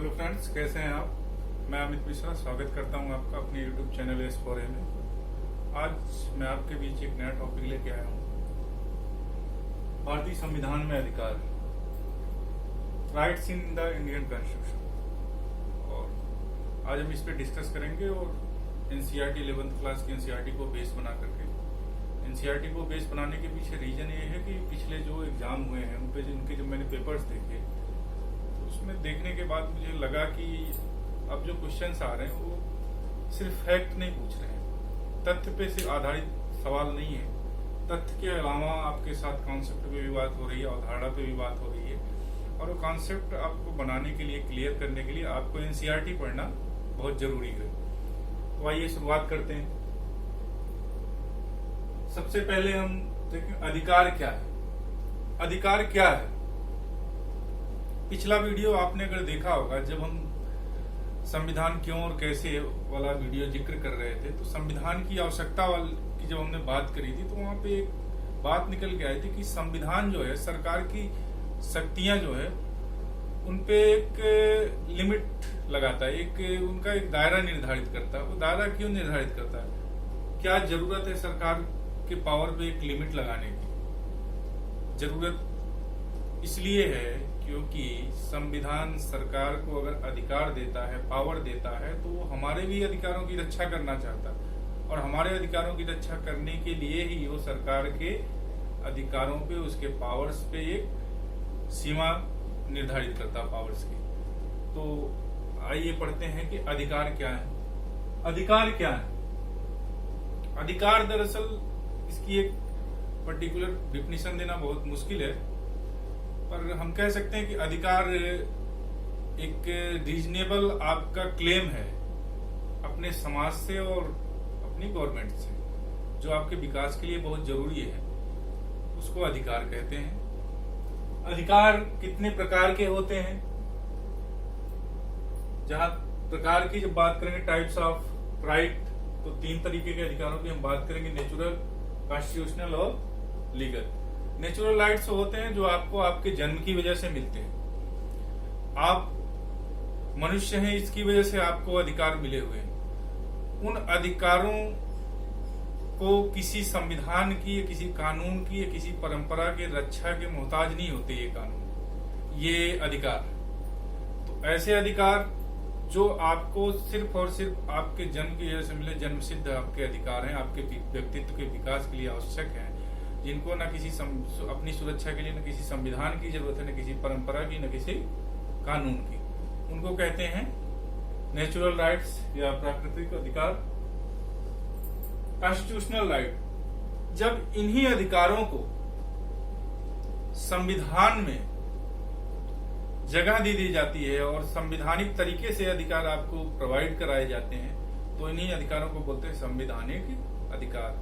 Hello friends, कैसे हैं आप। मैं अमित मिश्रा स्वागत करता हूं आपका अपने यूट्यूब चैनल S4A में। आज मैं आपके बीच एक नया टॉपिक लेके आया हूं, भारतीय संविधान में अधिकार, rights in the Indian constitution. और आज हम इस पे डिस्कस करेंगे और एनसीईआरटी 11th क्लास की एनसीईआरटी को बेस बना करके, एनसीईआरटी को बेस बनाने के पीछे रीजन ये है कि पिछले जो एग्जाम हुए हैं उन पे उनके जो मैंने पेपर्स देखे, उसमें देखने के बाद मुझे लगा कि अब जो क्वेश्चंस आ रहे हैं वो सिर्फ फैक्ट नहीं पूछ रहे हैं, तथ्य पे सिर्फ आधारित सवाल नहीं है। तथ्य के अलावा आपके साथ कॉन्सेप्ट पे भी बात हो रही है, अवधारणा पे भी बात हो रही है, और वो कॉन्सेप्ट आपको बनाने के लिए, क्लियर करने के लिए आपको एनसीईआरटी पढ़ना बहुत जरूरी है। तो आइए शुरुआत करते हैं। सबसे पहले हम देखें अधिकार क्या है। अधिकार क्या है? पिछला वीडियो आपने अगर देखा होगा, जब हम संविधान क्यों और कैसे वाला वीडियो जिक्र कर रहे थे, तो संविधान की आवश्यकता की जब हमने बात करी थी तो वहां पे एक बात निकल के आई थी कि संविधान जो है, सरकार की शक्तियां जो है, उनपे एक लिमिट लगाता है, एक उनका एक दायरा निर्धारित करता है। वो दायरा क्यों निर्धारित करता है? क्या जरूरत है सरकार के पावर पे एक लिमिट लगाने की? जरूरत इसलिए है क्योंकि संविधान सरकार को अगर अधिकार देता है, पावर देता है, तो वो हमारे भी अधिकारों की रक्षा करना चाहता है, और हमारे अधिकारों की रक्षा करने के लिए ही वो सरकार के अधिकारों पे, उसके पावर्स पे एक सीमा निर्धारित करता है पावर्स की। तो आइए पढ़ते हैं कि अधिकार क्या है। अधिकार क्या है? अधिकार दरअसल इसकी एक पर्टिकुलर डिफिनेशन देना बहुत मुश्किल है, पर हम कह सकते हैं कि अधिकार एक रीजनेबल आपका क्लेम है अपने समाज से और अपनी गवर्नमेंट से, जो आपके विकास के लिए बहुत जरूरी है, उसको अधिकार कहते हैं। अधिकार कितने प्रकार के होते हैं? जहां प्रकार की जब बात करेंगे, टाइप्स ऑफ राइट, तो 3 तरीके के अधिकारों की हम बात करेंगे, नेचुरल, कॉन्स्टिट्यूशनल और लीगल। नेचुरल राइट्स होते हैं जो आपको आपके जन्म की वजह से मिलते हैं, आप मनुष्य हैं, इसकी वजह से आपको अधिकार मिले हुए हैं। उन अधिकारों को किसी संविधान की या किसी कानून की या किसी परंपरा के रक्षा के मोहताज नहीं होते ये कानून, ये अधिकार। तो ऐसे अधिकार जो आपको सिर्फ और सिर्फ आपके जन्म की वजह से मिले, जन्म सिद्ध आपके अधिकार हैं, आपके व्यक्तित्व के विकास के लिए आवश्यक हैं, जिनको न किसी अपनी सुरक्षा के लिए न किसी संविधान की जरूरत है, न किसी परंपरा की, न किसी कानून की। उनको कहते हैं नेचुरल राइट्स या प्राकृतिक अधिकार। कॉन्स्टिट्यूशनल राइट, जब इन्हीं अधिकारों को संविधान में जगह दी जाती है और संवैधानिक तरीके से अधिकार आपको प्रोवाइड कराए जाते हैं, तो इन्हीं अधिकारों को बोलते हैं संवैधानिक अधिकार।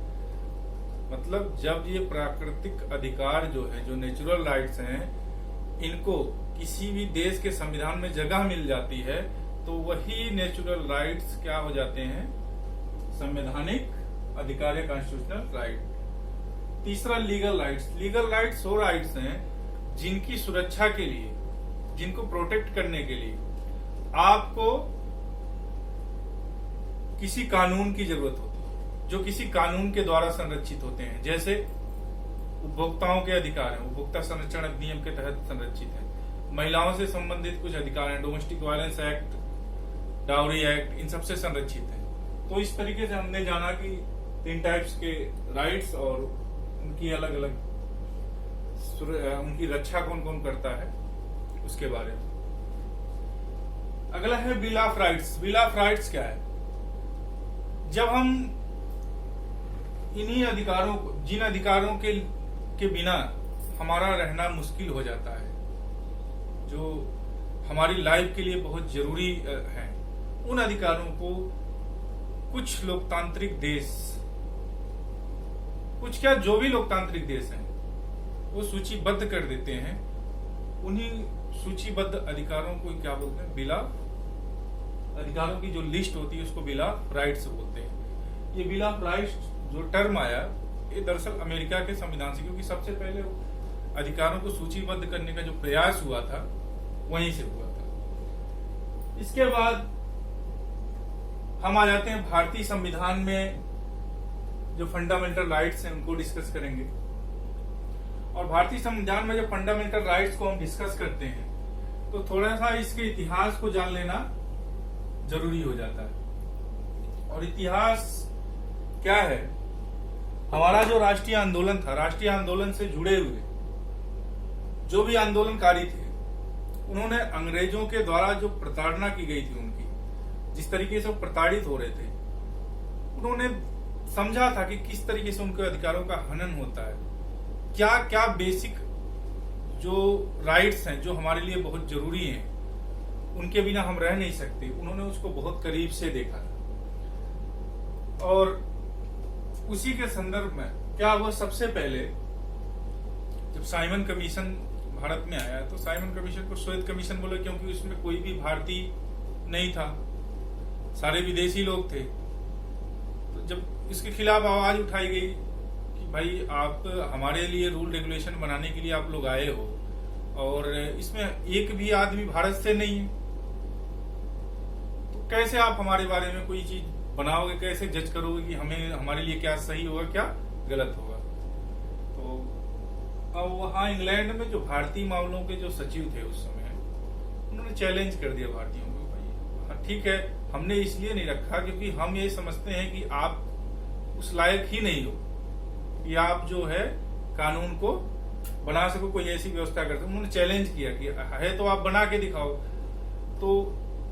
मतलब जब ये प्राकृतिक अधिकार जो है, जो नेचुरल राइट्स हैं, इनको किसी भी देश के संविधान में जगह मिल जाती है, तो वही नेचुरल राइट्स क्या हो जाते हैं? संवैधानिक अधिकार या कॉन्स्टिट्यूशनल राइट। तीसरा लीगल राइट्स। लीगल राइट्स वो राइट्स हैं जिनकी सुरक्षा के लिए, जिनको प्रोटेक्ट करने के लिए आपको किसी कानून की जरूरत होती है, जो किसी कानून के द्वारा संरक्षित होते हैं। जैसे उपभोक्ताओं के अधिकार हैं, उपभोक्ता संरक्षण अधिनियम के तहत संरक्षित है। महिलाओं से संबंधित कुछ अधिकार हैं, domestic violence act, dowry act, इन सबसे संरक्षित है। तो इस तरीके से हमने जाना कि 3 टाइप्स के राइट्स और उनकी अलग अलग उनकी रक्षा कौन कौन करता है, उसके बारे में। अगला है bill of rights. Bill of rights क्या है? जब हम इन्हीं अधिकारों को, जिन अधिकारों के बिना हमारा रहना मुश्किल हो जाता है, जो हमारी लाइफ के लिए बहुत जरूरी है, उन अधिकारों को कुछ लोकतांत्रिक देश, कुछ क्या, जो भी लोकतांत्रिक देश हैं, वो सूचीबद्ध कर देते हैं। उन्हीं सूचीबद्ध अधिकारों को क्या बोलते हैं? बिल ऑफ अधिकारों की जो लिस्ट होती है उसको बिल ऑफ राइट्स बोलते हैं। ये बिल ऑफ राइट्स जो टर्म आया, ये दरअसल अमेरिका के संविधान से, क्योंकि सबसे पहले अधिकारों को सूचीबद्ध करने का जो प्रयास हुआ था वहीं से हुआ था। इसके बाद हम आ जाते हैं भारतीय संविधान में जो फंडामेंटल राइट्स हैं उनको डिस्कस करेंगे। और भारतीय संविधान में जो फंडामेंटल राइट्स को हम डिस्कस करते हैं तो थोड़ा सा इसके इतिहास को जान लेना जरूरी हो जाता है। और इतिहास क्या है? हमारा जो राष्ट्रीय आंदोलन था, राष्ट्रीय आंदोलन से जुड़े हुए जो भी आंदोलनकारी थे, उन्होंने अंग्रेजों के द्वारा जो प्रताड़ना की गई थी, उनकी जिस तरीके से वो प्रताड़ित हो रहे थे, उन्होंने समझा था कि किस तरीके से उनके अधिकारों का हनन होता है, क्या क्या बेसिक जो राइट्स हैं जो हमारे लिए बहुत जरूरी हैं, उनके बिना हम रह नहीं सकते। उन्होंने उसको बहुत करीब से देखा था। और उसी के संदर्भ में क्या हुआ, सबसे पहले जब साइमन कमीशन भारत में आया तो साइमन कमीशन को श्वेत कमीशन बोले, क्योंकि उसमें कोई भी भारतीय नहीं था, सारे विदेशी लोग थे। तो जब इसके खिलाफ आवाज उठाई गई कि भाई आप हमारे लिए रूल रेगुलेशन बनाने के लिए आप लोग आए हो और इसमें एक भी आदमी भारत से नहीं है, तो कैसे आप हमारे बारे में कोई चीज बनाओगे, कैसे जज करोगे कि हमें हमारे लिए क्या सही होगा क्या गलत होगा। तो अब वहां इंग्लैंड में जो भारतीय मामलों के जो सचिव थे उस समय, उन्होंने चैलेंज कर दिया भारतीयों को, भाई हाँ ठीक है, हमने इसलिए नहीं रखा क्योंकि हम ये समझते हैं कि आप उस लायक ही नहीं हो कि आप जो है कानून को बना सको, कोई ऐसी व्यवस्था कर सको। उन्होंने चैलेंज किया कि है तो आप बना के दिखाओ। तो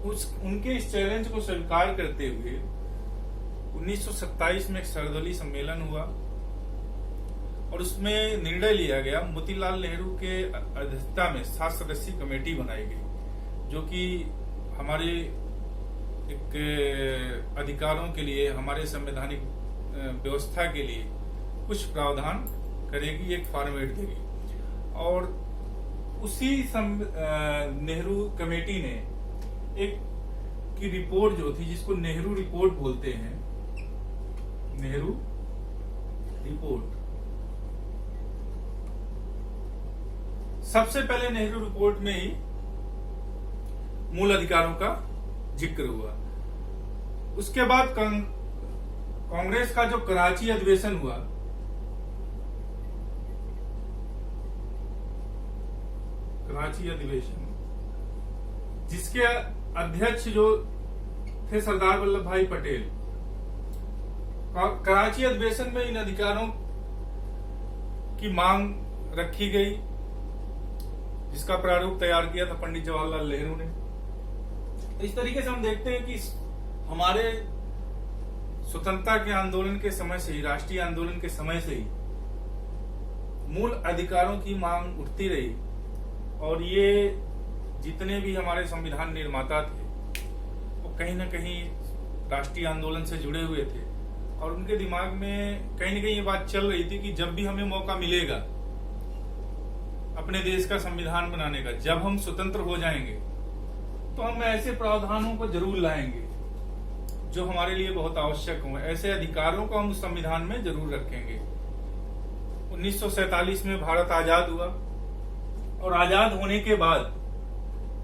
उनके इस चैलेंज को स्वीकार करते हुए 1927 में एक सर्वदलीय सम्मेलन हुआ और उसमें निर्णय लिया गया, मोतीलाल नेहरू के अध्यक्षता में 7 सदस्यीय कमेटी बनाई गई, जो कि हमारे एक अधिकारों के लिए, हमारे संवैधानिक व्यवस्था के लिए कुछ प्रावधान करेगी, एक फॉर्मेट देगी। और उसी नेहरू कमेटी ने एक की रिपोर्ट जो थी, जिसको नेहरू रिपोर्ट बोलते हैं, नेहरू रिपोर्ट, सबसे पहले नेहरू रिपोर्ट में ही मूल अधिकारों का जिक्र हुआ। उसके बाद कांग्रेस का जो कराची अधिवेशन हुआ, कराची अधिवेशन, जिसके अध्यक्ष जो थे सरदार वल्लभ भाई पटेल, कराची अधिवेशन में इन अधिकारों की मांग रखी गई, जिसका प्रारूप तैयार किया था पंडित जवाहरलाल नेहरू ने। इस तरीके से हम देखते हैं कि हमारे स्वतंत्रता के आंदोलन के समय से ही, राष्ट्रीय आंदोलन के समय से ही मूल अधिकारों की मांग उठती रही। और ये जितने भी हमारे संविधान निर्माता थे वो कहीं ना कहीं राष्ट्रीय आंदोलन से जुड़े हुए थे और उनके दिमाग में कहीं ना कहीं ये बात चल रही थी कि जब भी हमें मौका मिलेगा अपने देश का संविधान बनाने का, जब हम स्वतंत्र हो जाएंगे तो हम ऐसे प्रावधानों को जरूर लाएंगे जो हमारे लिए बहुत आवश्यक हों, ऐसे अधिकारों को हम उस संविधान में जरूर रखेंगे। 1947 में भारत आजाद हुआ और आजाद होने के बाद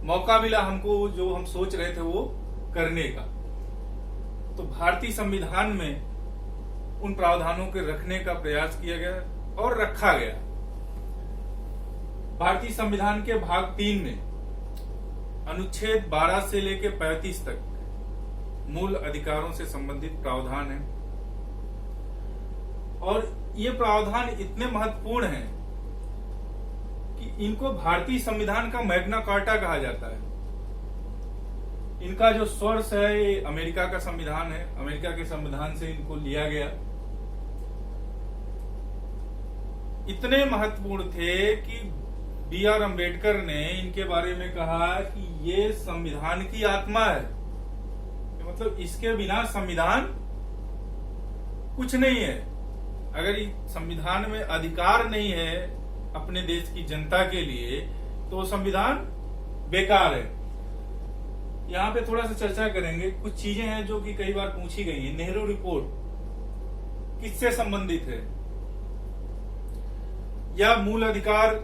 मौका मिला हमको जो हम सोच रहे थे वो करने का। तो भारतीय संविधान में उन प्रावधानों के रखने का प्रयास किया गया और रखा गया। भारतीय संविधान के भाग 3 में अनुच्छेद 12 से लेकर 35 तक मूल अधिकारों से संबंधित प्रावधान है और ये प्रावधान इतने महत्वपूर्ण हैं कि इनको भारतीय संविधान का मैग्ना कार्टा कहा जाता है। इनका जो सोर्स है ये अमेरिका का संविधान है, अमेरिका के संविधान से इनको लिया गया। इतने महत्वपूर्ण थे कि B.R. अम्बेडकर ने इनके बारे में कहा कि ये संविधान की आत्मा है, मतलब इसके बिना संविधान कुछ नहीं है। अगर इस संविधान में अधिकार नहीं है अपने देश की जनता के लिए तो संविधान बेकार है। यहाँ पे थोड़ा सा चर्चा करेंगे, कुछ चीजें हैं जो कि कई बार पूछी गई है। नेहरू रिपोर्ट किससे संबंधित है? या मूल अधिकार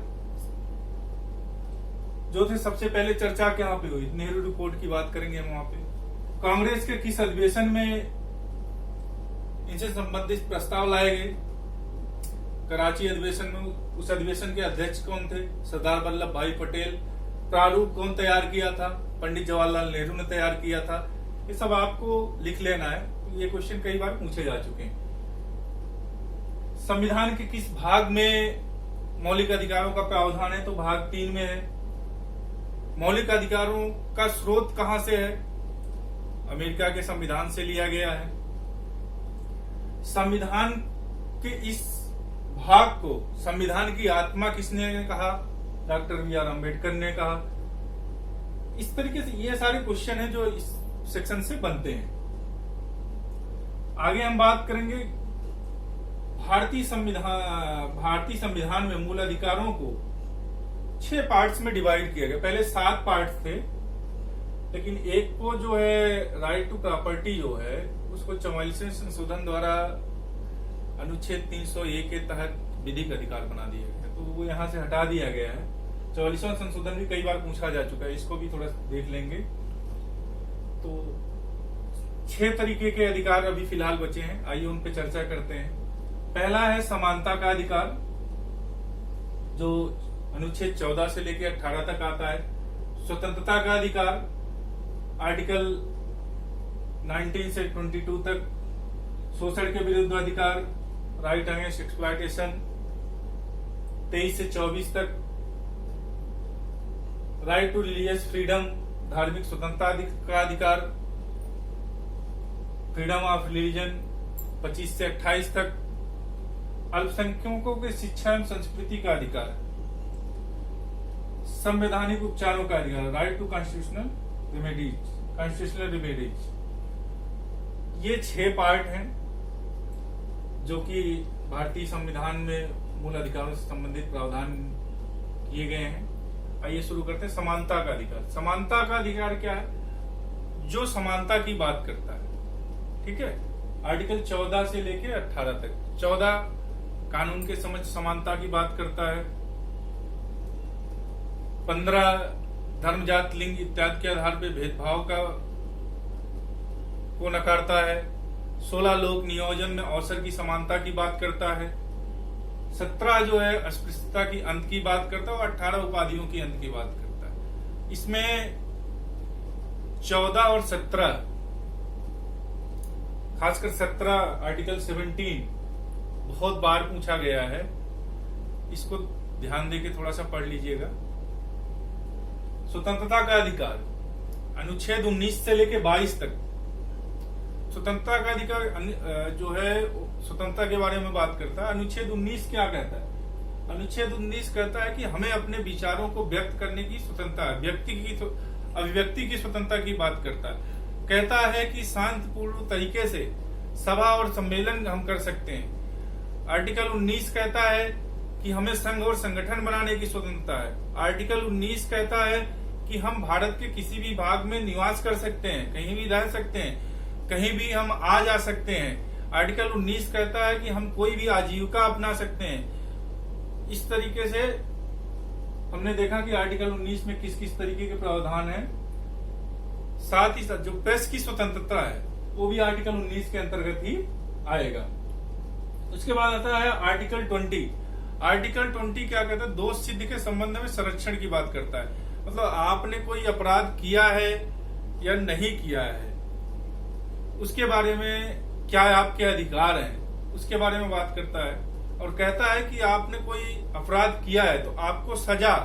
जो थे सबसे पहले चर्चा क्या पे हुई, नेहरू रिपोर्ट की बात करेंगे हम वहां पे। कांग्रेस के किस अधिवेशन में इनसे संबंधित प्रस्ताव लाए गए, कराची अधिवेशन में। उस अधिवेशन के अध्यक्ष कौन थे, सरदार वल्लभ भाई पटेल। प्रारूप कौन तैयार किया था, पंडित जवाहरलाल नेहरू ने तैयार किया था। ये सब आपको लिख लेना है, ये क्वेश्चन कई बार पूछे जा चुके हैं। संविधान के किस भाग में मौलिक अधिकारों का प्रावधान है, तो भाग 3 में है। मौलिक अधिकारों का स्रोत कहां से है, अमेरिका के संविधान से लिया गया है। संविधान के इस भाग को संविधान की आत्मा किसने कहा, डॉक्टर बी आर अम्बेडकर ने कहा। इस तरीके से ये सारे क्वेश्चन हैं जो इस सेक्शन से बनते हैं। आगे हम बात करेंगे भारतीय संविधान में मूल अधिकारों को 6 पार्ट्स में डिवाइड किया गया। पहले 7 पार्ट्स थे, लेकिन एक को जो है राइट टू प्रॉपर्टी जो है उसको 44वें संशोधन द्वारा अनुच्छेद 301 के तहत विधिक अधिकार बना दिया गया, तो वो यहां से हटा दिया गया है। 44वां संशोधन भी कई बार पूछा जा चुका है, इसको भी थोड़ा देख लेंगे। तो 6 तरीके के अधिकार अभी फिलहाल बचे हैं, आइए उन पे चर्चा करते हैं। पहला है समानता का अधिकार, जो अनुच्छेद 14 से लेकर 18 तक आता है। स्वतंत्रता का अधिकार आर्टिकल 19 से 22 तक। शोषण के विरुद्ध अधिकार, राइट अगेंस्ट एक्सप्लॉयटेशन, 23 से 24 तक। राइट टू रिलीजियस फ्रीडम, धार्मिक स्वतंत्रता का अधिकार, फ्रीडम ऑफ रिलीजन, 25 से 28 तक। अल्पसंख्यकों के शिक्षा एवं संस्कृति का अधिकार, संवैधानिक उपचारों का अधिकार, राइट टू कॉन्स्टिट्यूशनल रिमेडीज। ये 6 पार्ट हैं जो कि भारतीय संविधान में मूल अधिकारों से संबंधित प्रावधान किए गए हैं। आइए शुरू करते हैं। समानता का अधिकार। समानता का अधिकार क्या है, जो समानता की बात करता है, ठीक है। आर्टिकल 14 से लेकर 18 तक। 14 कानून के समझ समानता की बात करता है। 15 धर्म, जात, लिंग इत्यादि के आधार पर भेदभाव को नकारता है। 16 लोक नियोजन में अवसर की समानता की बात करता है। 17 जो है अस्पृश्यता की अंत की बात करता है और 18 उपाधियों की अंत की बात करता है। इसमें 14 और 17, खासकर 17 आर्टिकल 17 बहुत बार पूछा गया है, इसको ध्यान देके थोड़ा सा पढ़ लीजिएगा। स्वतंत्रता का अधिकार अनुच्छेद 19 से लेके 22 तक। स्वतंत्रता का अधिकार जो है स्वतंत्रता के बारे में बात करता है। अनुच्छेद 19 क्या कहता है, अनुच्छेद 19 कहता है कि हमें अपने विचारों को व्यक्त करने की स्वतंत्रता है, अभिव्यक्ति की स्वतंत्रता की बात करता है। कहता है कि शांतिपूर्ण तरीके से सभा और सम्मेलन हम कर सकते हैं। आर्टिकल 19 कहता है कि हमें संघ और संगठन बनाने की स्वतंत्रता है। आर्टिकल 19 कहता है कि हम भारत के किसी भी भाग में निवास कर सकते हैं, कहीं भी रह सकते हैं, कहीं भी हम आ जा सकते हैं। आर्टिकल 19 कहता है कि हम कोई भी आजीविका अपना सकते हैं। इस तरीके से हमने देखा कि आर्टिकल 19 में किस किस तरीके के प्रावधान हैं। साथ ही साथ जो प्रेस की स्वतंत्रता है वो भी आर्टिकल 19 के अंतर्गत ही आएगा। उसके बाद आता है आर्टिकल 20। आर्टिकल 20 क्या कहता है, दोष सिद्ध के संबंध में संरक्षण की बात करता है। मतलब आपने कोई अपराध किया है या नहीं किया है, उसके बारे में क्या आपके अधिकार हैं, उसके बारे में बात करता है। और कहता है कि आपने कोई अपराध किया है तो आपको सजा,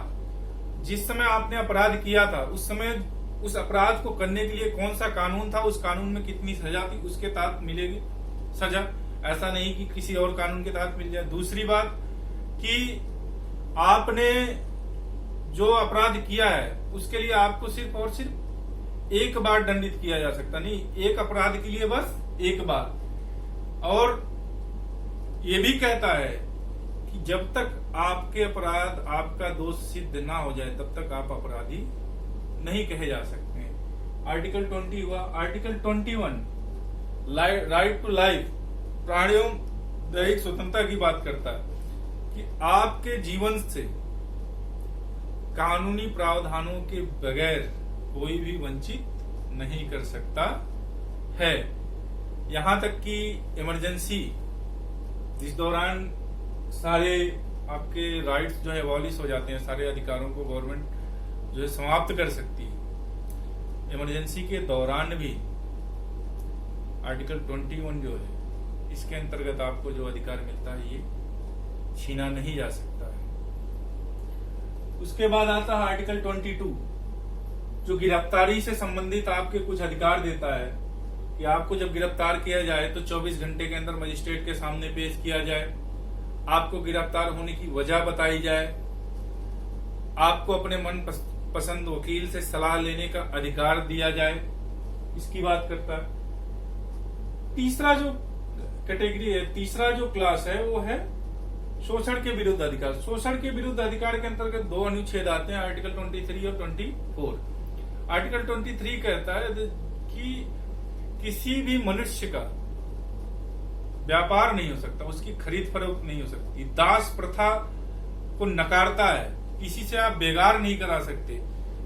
जिस समय आपने अपराध किया था उस समय उस अपराध को करने के लिए कौन सा कानून था, उस कानून में कितनी सजा थी, उसके तहत मिलेगी सजा। ऐसा नहीं कि किसी और कानून के तहत मिल जाए। दूसरी बात कि आपने जो अपराध किया है उसके लिए आपको सिर्फ और सिर्फ एक बार दंडित किया जा सकता, नहीं, एक अपराध के लिए बस एक बार। और ये भी कहता है कि जब तक आपके अपराध, आपका दोष सिद्ध ना हो जाए तब तक आप अपराधी नहीं कहे जा सकते हैं। आर्टिकल 20 हुआ। आर्टिकल 21 राइट टू लाइफ, प्राणियों दैहिक स्वतंत्रता की बात करता है कि आपके जीवन से कानूनी प्रावधानों के बगैर कोई भी वंचित नहीं कर सकता है। यहां तक कि इमरजेंसी, जिस दौरान सारे आपके राइट्स जो है एबॉलिश हो जाते हैं, सारे अधिकारों को गवर्नमेंट जो है समाप्त कर सकती है, इमरजेंसी के दौरान भी आर्टिकल 21 जो है इसके अंतर्गत आपको जो अधिकार मिलता है ये छीना नहीं जा सकता है। उसके बाद आता है आर्टिकल 22 जो गिरफ्तारी से संबंधित आपके कुछ अधिकार देता है कि आपको जब गिरफ्तार किया जाए तो 24 घंटे के अंदर मजिस्ट्रेट के सामने पेश किया जाए, आपको गिरफ्तार होने की वजह बताई जाए, आपको अपने मन पसंद वकील से सलाह लेने का अधिकार दिया जाए, इसकी बात करता है। तीसरा जो कैटेगरी है, तीसरा जो क्लास है वो है शोषण के विरुद्ध अधिकार। शोषण के विरुद्ध अधिकार के अंतर्गत 2 अनुच्छेद आते हैं, आर्टिकल 23 और 24। आर्टिकल 23 कहता है कि किसी भी मनुष्य का व्यापार नहीं हो सकता, उसकी खरीद फरोख्त नहीं हो सकती, दास प्रथा को नकारता है, किसी से आप बेगार नहीं करा सकते,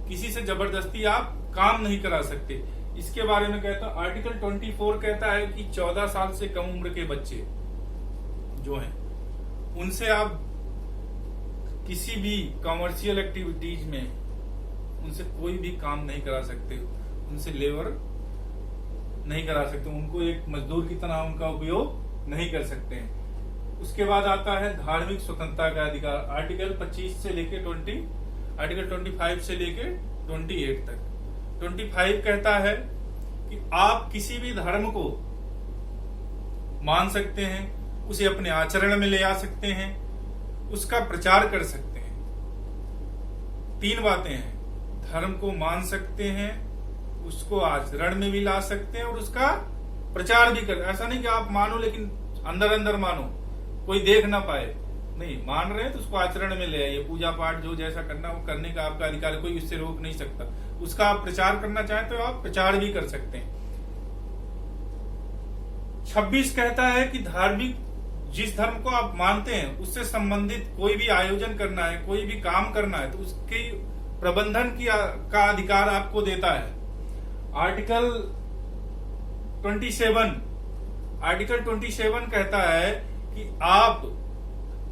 किसी से जबरदस्ती आप काम नहीं करा सकते, इसके बारे में कहता है। आर्टिकल 24 कहता है कि 14 साल से कम उम्र के बच्चे जो हैं उनसे आप किसी भी कॉमर्शियल एक्टिविटीज में उनसे कोई भी काम नहीं करा सकते, उनसे लेबर नहीं करा सकते, उनको एक मजदूर की तरह उनका उपयोग नहीं कर सकते हैं। उसके बाद आता है धार्मिक स्वतंत्रता का अधिकार, आर्टिकल 25 से लेके 20, आर्टिकल 25 से लेके 28 तक। 25 कहता है कि आप किसी भी धर्म को मान सकते हैं, उसे अपने आचरण में ले आ सकते हैं, उसका प्रचार कर सकते हैं। 3 बातें हैं, धर्म को मान सकते हैं, उसको आचरण में भी ला सकते हैं और उसका प्रचार भी कर। ऐसा नहीं कि आप मानो लेकिन अंदर अंदर मानो, कोई देख ना पाए, नहीं, मान रहे हैं तो उसको आचरण में ले आइए। पूजा पाठ जो जैसा करना वो करने का आपका अधिकार है, कोई उससे रोक नहीं सकता। उसका आप प्रचार करना चाहें तो आप प्रचार भी कर सकते हैं। 26 कहता है कि धार्मिक, जिस धर्म को आप मानते हैं उससे संबंधित कोई भी आयोजन करना है, कोई भी काम करना है तो उसके प्रबंधन का अधिकार आपको देता है। आर्टिकल 27 कहता है कि आप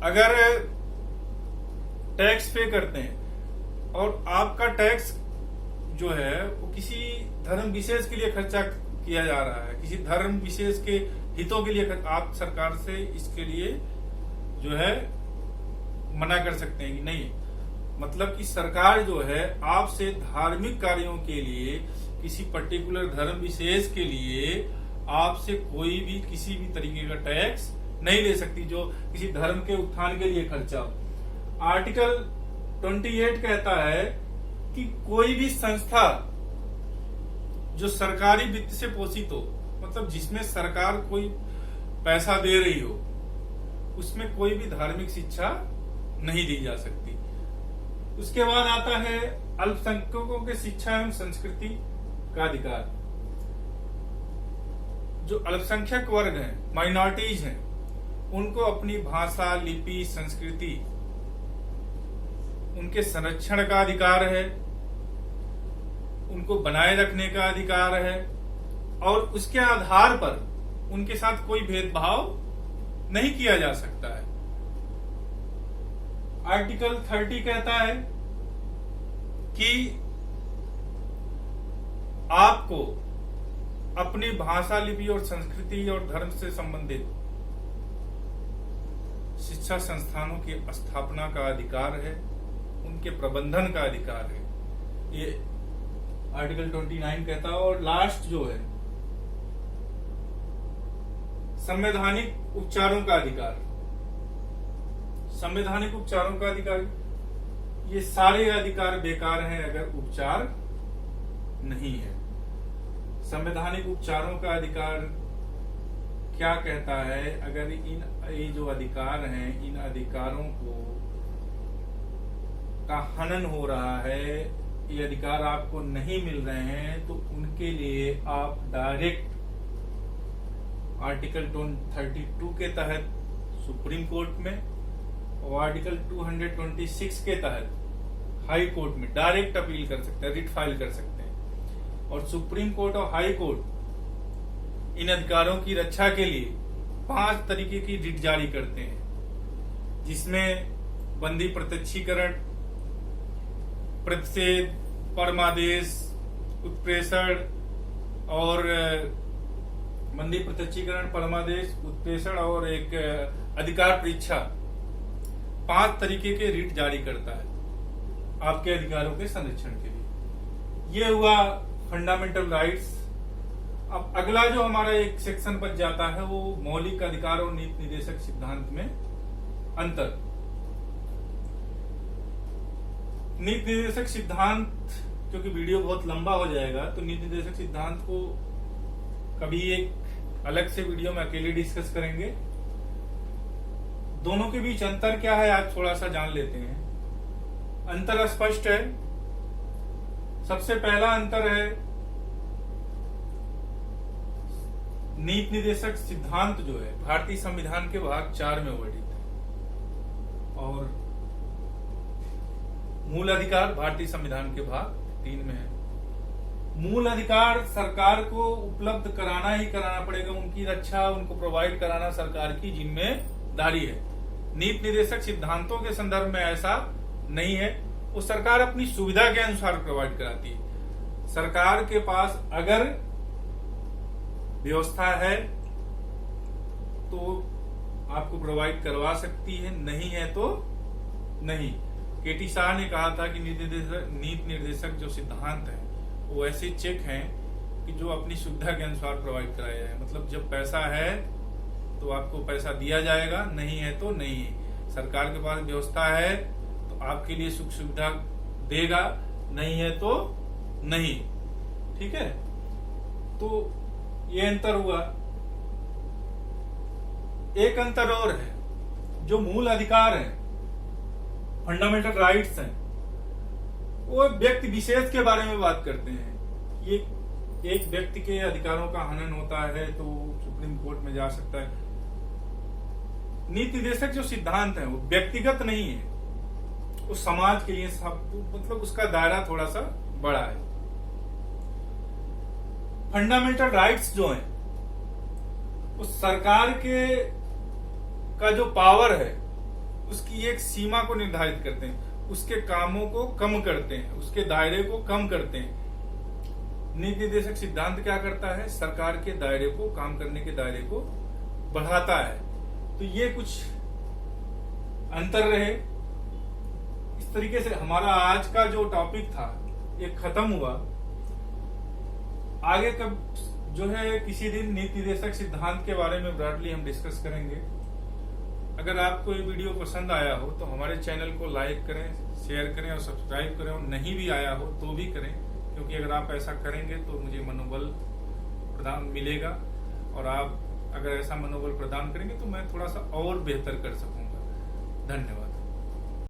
अगर टैक्स पे करते हैं और आपका टैक्स जो है वो किसी धर्म विशेष के लिए खर्चा किया जा रहा है, किसी धर्म विशेष के हितों के लिए, आप सरकार से इसके लिए जो है मना कर सकते हैं कि नहीं, मतलब कि सरकार जो है आपसे धार्मिक कार्यों के लिए, किसी पर्टिकुलर धर्म विशेष के लिए आपसे कोई भी किसी भी तरीके का टैक्स नहीं ले सकती जो किसी धर्म के उत्थान के लिए खर्चा हो। आर्टिकल 28 कहता है कि कोई भी संस्था जो सरकारी वित्त से पोषित हो, मतलब जिसमें सरकार कोई पैसा दे रही हो, उसमें कोई भी धार्मिक शिक्षा नहीं दी जा सकती। उसके बाद आता है अल्पसंख्यकों के शिक्षा एवं संस्कृति का अधिकार। जो अल्पसंख्यक वर्ग हैं, माइनॉरिटीज हैं, उनको अपनी भाषा, लिपि, संस्कृति, उनके संरक्षण का अधिकार है, उनको बनाए रखने का अधिकार है और उसके आधार पर उनके साथ कोई भेदभाव नहीं किया जा सकता है। आर्टिकल 30 कहता है कि आपको अपनी भाषा, लिपि और संस्कृति और धर्म से संबंधित शिक्षा संस्थानों की स्थापना का अधिकार है, उनके प्रबंधन का अधिकार है, ये आर्टिकल 29 कहता है। और लास्ट जो है संवैधानिक उपचारों का अधिकार। संवैधानिक उपचारों का अधिकार, ये सारे अधिकार बेकार हैं अगर उपचार नहीं है। संवैधानिक उपचारों का अधिकार क्या कहता है? अगर ये जो अधिकार हैं, इन अधिकारों का हनन हो रहा है, ये अधिकार आपको नहीं मिल रहे हैं, तो उनके लिए आप डायरेक्ट आर्टिकल 32 के तहत सुप्रीम कोर्ट में और आर्टिकल 226 के तहत हाई कोर्ट में डायरेक्ट अपील कर सकते हैं, रिट फाइल कर सकते हैं। और सुप्रीम कोर्ट और हाई कोर्ट इन अधिकारों की रक्षा के लिए 5 तरीके की रिट जारी करते हैं, जिसमें बंदी प्रत्यक्षीकरण, प्रतिषेध, परमादेश, उत्प्रेषण और बंदी प्रत्यक्षीकरण, परमादेश, उत्प्रेषण और एक अधिकार परीक्षा, 5 तरीके के रिट जारी करता है आपके अधिकारों के संरक्षण के लिए। ये हुआ फंडामेंटल राइट्स। अब अगला जो हमारा एक सेक्शन बच जाता है वो मौलिक अधिकार और नीति निर्देशक सिद्धांत में अंतर। नीति निर्देशक सिद्धांत, क्योंकि वीडियो बहुत लंबा हो जाएगा तो नीति निर्देशक सिद्धांत को कभी एक अलग से वीडियो में अकेले डिस्कस करेंगे। दोनों के बीच अंतर क्या है आज थोड़ा सा जान लेते हैं। अंतर स्पष्ट है। सबसे पहला अंतर है नीति निर्देशक सिद्धांत जो है भारतीय संविधान के भाग 4 में वर्णित है और मूल अधिकार भारतीय संविधान के भाग 3 में है। मूल अधिकार सरकार को उपलब्ध कराना ही कराना पड़ेगा, उनकी रक्षा उनको प्रोवाइड कराना सरकार की जिम्मेदारी है। नीति निर्देशक सिद्धांतों के संदर्भ में ऐसा नहीं है, वो सरकार अपनी सुविधा के अनुसार प्रोवाइड कराती है। सरकार के पास अगर व्यवस्था है तो आपको प्रोवाइड करवा सकती है, नहीं है तो नहीं। केटी शाह ने कहा था कि नीति निर्देशक जो सिद्धांत है वो ऐसे चेक हैं कि जो अपनी सुविधा के अनुसार प्रोवाइड कराया जाए। मतलब जब पैसा है तो आपको पैसा दिया जाएगा, नहीं है तो नहीं। सरकार के पास व्यवस्था है तो आपके लिए सुख सुविधा देगा, नहीं है तो नहीं। ठीक है, तो ये अंतर हुआ। एक अंतर और है, जो मूल अधिकार है, फंडामेंटल राइट्स हैं, वो व्यक्ति विशेष के बारे में बात करते हैं। ये एक व्यक्ति के अधिकारों का हनन होता है तो सुप्रीम कोर्ट में जा सकता है। नीति निर्देशक जो सिद्धांत है वो व्यक्तिगत नहीं है, वो समाज के लिए सब, मतलब उसका दायरा थोड़ा सा बड़ा है। फंडामेंटल राइट्स जो है वो सरकार के का जो पावर है उसकी एक सीमा को निर्धारित करते हैं, उसके कामों को कम करते हैं, उसके दायरे को कम करते हैं। नीति निर्देशक सिद्धांत क्या करता है, सरकार के दायरे को, काम करने के दायरे को बढ़ाता है। तो ये कुछ अंतर रहे। इस तरीके से हमारा आज का जो टॉपिक था ये खत्म हुआ। आगे कब जो है किसी दिन नीति निर्देशक सिद्धांत के बारे में ब्रॉडली हम डिस्कस करेंगे। अगर आपको ये वीडियो पसंद आया हो तो हमारे चैनल को लाइक करें, शेयर करें और सब्सक्राइब करें, और नहीं भी आया हो तो भी करें, क्योंकि अगर आप ऐसा करेंगे तो मुझे मनोबल प्रदान मिलेगा, और आप अगर ऐसा मनोबल प्रदान करेंगे तो मैं थोड़ा सा और बेहतर कर सकूंगा। धन्यवाद।